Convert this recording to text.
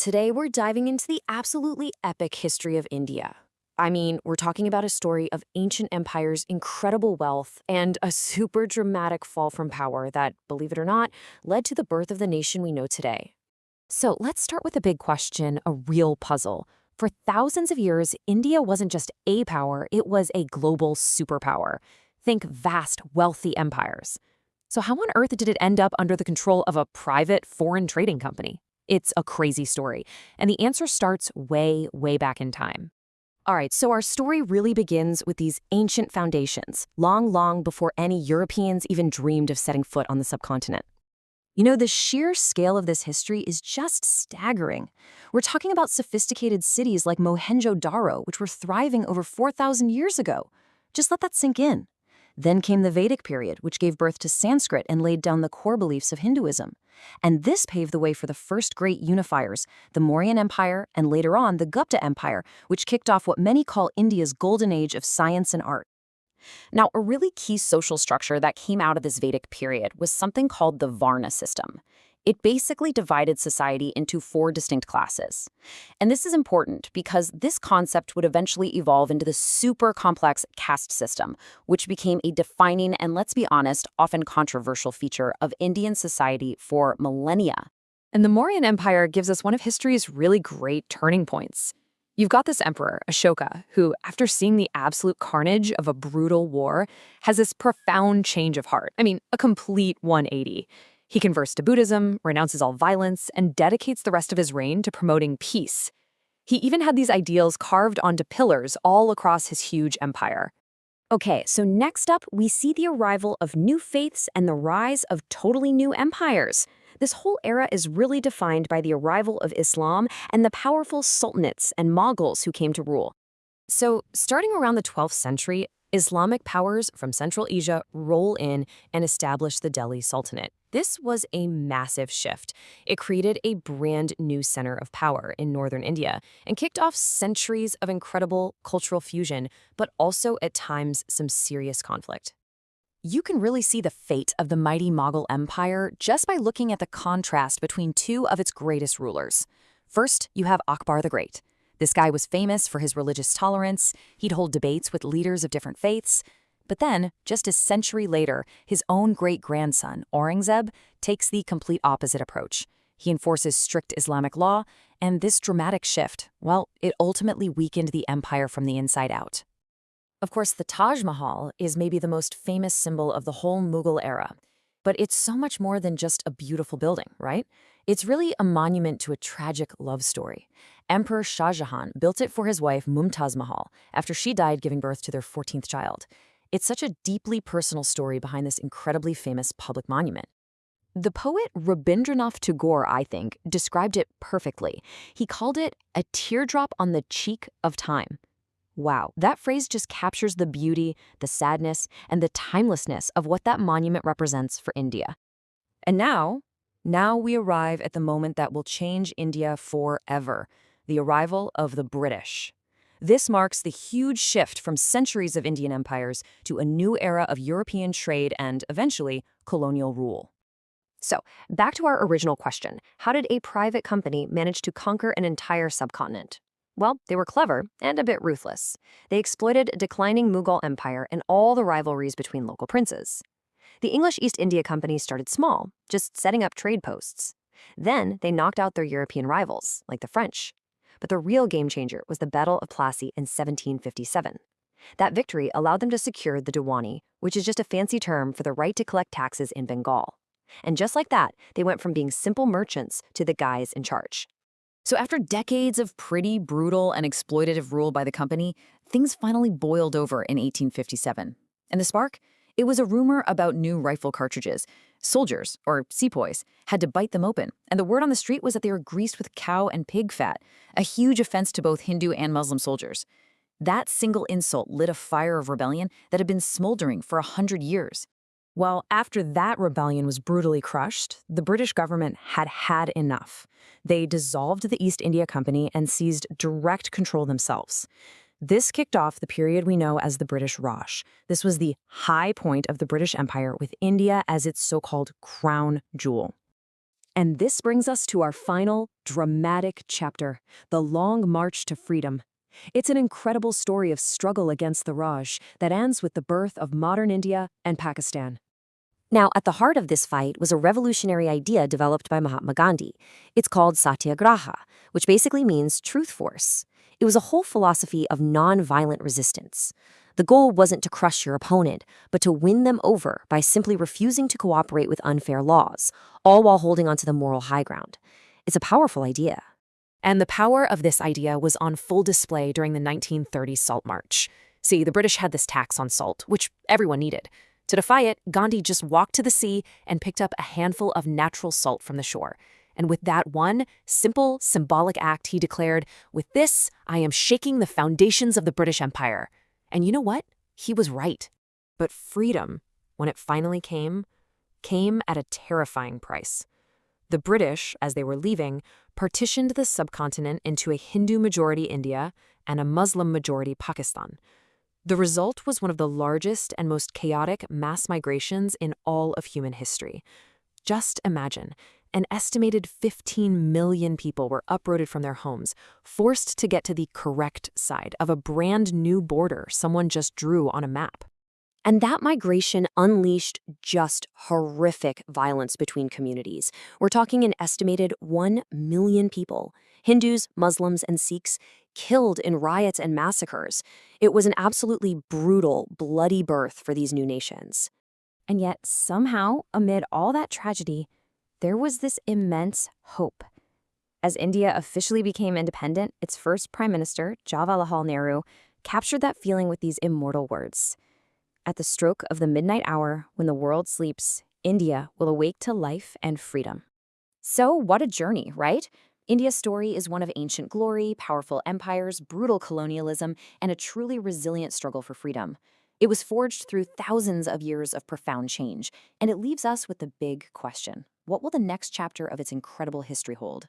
Today we're diving into the absolutely epic history of India. I mean, we're talking about a story of ancient empires, incredible wealth, and a super dramatic fall from power that, believe it or not, led to the birth of the nation we know today. So let's start with a big question, a real puzzle. For thousands of years, India wasn't just a power, it was a global superpower. Think vast, wealthy empires. So how on earth did it end up under the control of a private foreign trading company? It's a crazy story, and the answer starts way, way back in time. All right, so our story really begins with these ancient foundations, long, long before any Europeans even dreamed of setting foot on the subcontinent. You know, the sheer scale of this history is just staggering. We're talking about sophisticated cities like Mohenjo-Daro, which were thriving over 4,000 years ago. Just let that sink in. Then came the Vedic period, which gave birth to Sanskrit and laid down the core beliefs of Hinduism. And this paved the way for the first great unifiers, the Mauryan Empire and later on the Gupta Empire, which kicked off what many call India's golden age of science and art. Now, a really key social structure that came out of this Vedic period was something called the Varna system. It basically divided society into four distinct classes. And this is important because this concept would eventually evolve into the super complex caste system, which became a defining and, let's be honest, often controversial feature of Indian society for millennia. And the Mauryan Empire gives us one of history's really great turning points. You've got this emperor, Ashoka, who, after seeing the absolute carnage of a brutal war, has this profound change of heart. I mean, a complete 180. He converts to Buddhism, renounces all violence, and dedicates the rest of his reign to promoting peace. He even had these ideals carved onto pillars all across his huge empire. Okay, so next up, we see the arrival of new faiths and the rise of totally new empires. This whole era is really defined by the arrival of Islam and the powerful sultanates and Mughals who came to rule. So, starting around the 12th century, Islamic powers from Central Asia roll in and establish the Delhi Sultanate. This was a massive shift. It created a brand new center of power in northern India and kicked off centuries of incredible cultural fusion, but also at times some serious conflict. You can really see the fate of the mighty Mughal Empire just by looking at the contrast between two of its greatest rulers. First, you have Akbar the Great. This guy was famous for his religious tolerance. He'd hold debates with leaders of different faiths. But then, just a century later, his own great-grandson, Aurangzeb, takes the complete opposite approach. He enforces strict Islamic law, and this dramatic shift, well, it ultimately weakened the empire from the inside out. Of course, the Taj Mahal is maybe the most famous symbol of the whole Mughal era. But it's so much more than just a beautiful building, right? It's really a monument to a tragic love story. Emperor Shah Jahan built it for his wife Mumtaz Mahal after she died giving birth to their 14th child. It's such a deeply personal story behind this incredibly famous public monument. The poet Rabindranath Tagore, I think, described it perfectly. He called it a teardrop on the cheek of time. Wow, that phrase just captures the beauty, the sadness, and the timelessness of what that monument represents for India. And now we arrive at the moment that will change India forever, the arrival of the British. This marks the huge shift from centuries of Indian empires to a new era of European trade and, eventually, colonial rule. So, back to our original question, how did a private company manage to conquer an entire subcontinent? Well, they were clever and a bit ruthless. They exploited a declining Mughal empire and all the rivalries between local princes. The English East India Company started small, just setting up trade posts. Then they knocked out their European rivals, like the French. But the real game changer was the Battle of Plassey in 1757. That victory allowed them to secure the Diwani, which is just a fancy term for the right to collect taxes in Bengal. And just like that, they went from being simple merchants to the guys in charge. So after decades of pretty brutal and exploitative rule by the company, things finally boiled over in 1857. And the spark? It was a rumor about new rifle cartridges. Soldiers, or sepoys, had to bite them open, and the word on the street was that they were greased with cow and pig fat, a huge offense to both Hindu and Muslim soldiers. That single insult lit a fire of rebellion that had been smoldering for 100 years. Well, after that rebellion was brutally crushed, the British government had had enough. They dissolved the East India Company and seized direct control themselves. This kicked off the period we know as the British Raj. This was the high point of the British Empire, with India as its so-called crown jewel. And this brings us to our final, dramatic chapter, the long march to freedom. It's an incredible story of struggle against the Raj that ends with the birth of modern India and Pakistan. Now, at the heart of this fight was a revolutionary idea developed by Mahatma Gandhi. It's called satyagraha, which basically means truth force. It was a whole philosophy of non-violent resistance. The goal wasn't to crush your opponent, but to win them over by simply refusing to cooperate with unfair laws, all while holding onto the moral high ground. It's a powerful idea. And the power of this idea was on full display during the 1930s Salt March. See, the British had this tax on salt, which everyone needed. To defy it, Gandhi just walked to the sea and picked up a handful of natural salt from the shore. And with that one simple, symbolic act, he declared, "With this, I am shaking the foundations of the British Empire." And you know what? He was right. But freedom, when it finally came at a terrifying price. The British, as they were leaving, partitioned the subcontinent into a Hindu-majority India and a Muslim-majority Pakistan. The result was one of the largest and most chaotic mass migrations in all of human history. Just imagine, an estimated 15 million people were uprooted from their homes, forced to get to the correct side of a brand new border someone just drew on a map. And that migration unleashed just horrific violence between communities. We're talking an estimated 1 million people, Hindus, Muslims, and Sikhs, killed in riots and massacres. It was an absolutely brutal, bloody birth for these new nations. And yet, somehow, amid all that tragedy, there was this immense hope. As India officially became independent, its first prime minister, Jawaharlal Nehru, captured that feeling with these immortal words. At the stroke of the midnight hour, when the world sleeps, India will awake to life and freedom. So what a journey, right? India's story is one of ancient glory, powerful empires, brutal colonialism, and a truly resilient struggle for freedom. It was forged through thousands of years of profound change, and it leaves us with the big question. What will the next chapter of its incredible history hold?